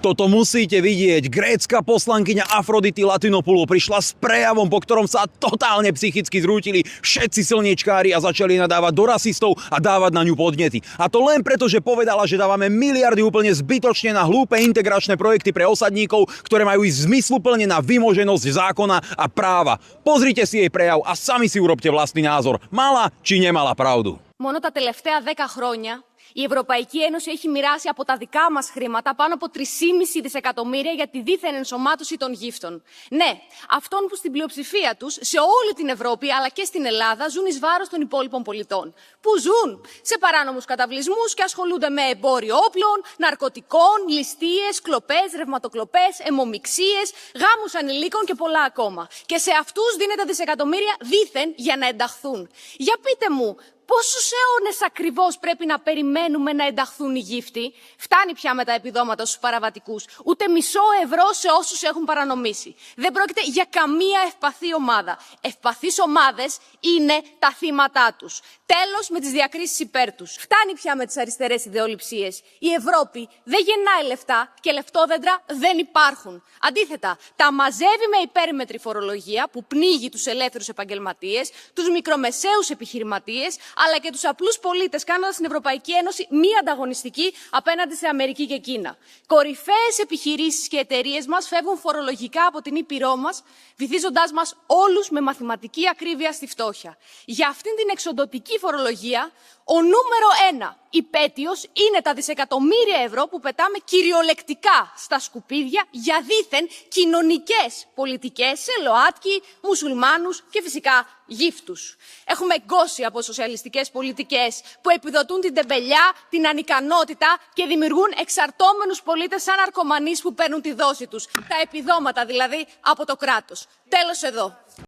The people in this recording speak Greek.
Toto musíte vidieť. Grécka poslankyňa Afrodity Latinopoulou prišla s prejavom, po ktorom sa totálne psychicky zrútili všetci slniečkári a začali nadávať do rasistov a dávať na ňu podnety. A to len preto, že povedala, že dávame miliardy úplne zbytočne na hlúpe integračné projekty pre osadníkov, ktoré majú ísť zmysluplne na vymoženosť zákona a práva. Pozrite si jej prejav a sami si urobte vlastný názor. Mala či nemala pravdu. Μόνο τα τελευταία 10 χρόνια η Ευρωπαϊκή Ένωση έχει μοιράσει από τα δικά μας χρήματα πάνω από 3,5 δισεκατομμύρια για τη δίθεν ενσωμάτωση των γύφτων. Ναι, αυτών που στην πλειοψηφία τους, σε όλη την Ευρώπη αλλά και στην Ελλάδα, ζουν εις βάρος των υπόλοιπων πολιτών. Που ζουν σε παράνομους καταβλισμούς και ασχολούνται με εμπόριο όπλων, ναρκωτικών, ληστείες, κλοπές, ρευματοκλοπές, αιμομιξίες, γάμους ανηλίκων και πολλά ακόμα. Και σε αυτούς δίνεται δισεκατομμύρια δίθεν για να ενταχθούν. Για πείτε μου, πόσους αιώνες ακριβώς πρέπει να περιμένουμε να ενταχθούν οι γύφτοι? Φτάνει πια με τα επιδόματα στους παραβατικούς. Ούτε μισό ευρώ σε όσους έχουν παρανομήσει. Δεν πρόκειται για καμία ευπαθή ομάδα. Ευπαθείς ομάδες είναι τα θύματά τους. Τέλος με τις διακρίσεις υπέρ τους. Φτάνει πια με τις αριστερές ιδεολειψίες. Η Ευρώπη δεν γεννάει λεφτά και λεφτόδεντρα δεν υπάρχουν. Αντίθετα, τα μαζεύει με υπέρμετρη φορολογία που πνίγει τους ελεύθερους επαγγελματίες, τους μικρομεσαίους επιχειρηματίες, αλλά και τους απλούς πολίτες, κάνοντας την Ευρωπαϊκή Ένωση μη ανταγωνιστική απέναντι σε Αμερική και Κίνα. Κορυφαίες επιχειρήσεις και εταιρείες μας φεύγουν φορολογικά από την ήπειρό μας, βυθίζοντάς μας όλους με μαθηματική ακρίβεια στη φτώχεια. Για αυτήν την εξοντωτική φορολογία, ο νούμερο 1 υπέτειος είναι τα δισεκατομμύρια ευρώ που πετάμε κυριολεκτικά στα σκουπίδια για δίθεν κοινωνικές πολιτικές σε ΛΟΑΤΚΙ, μουσουλμάνους και φυσικά γύφτους. Έχουμε γκώσει από σοσιαλιστικές πολιτικές που επιδοτούν την τεμπελιά, την ανικανότητα και δημιουργούν εξαρτώμενους πολίτες σαν ναρκωμανείς που παίρνουν τη δόση τους. Τα επιδόματα δηλαδή από το κράτος. Τέλος εδώ.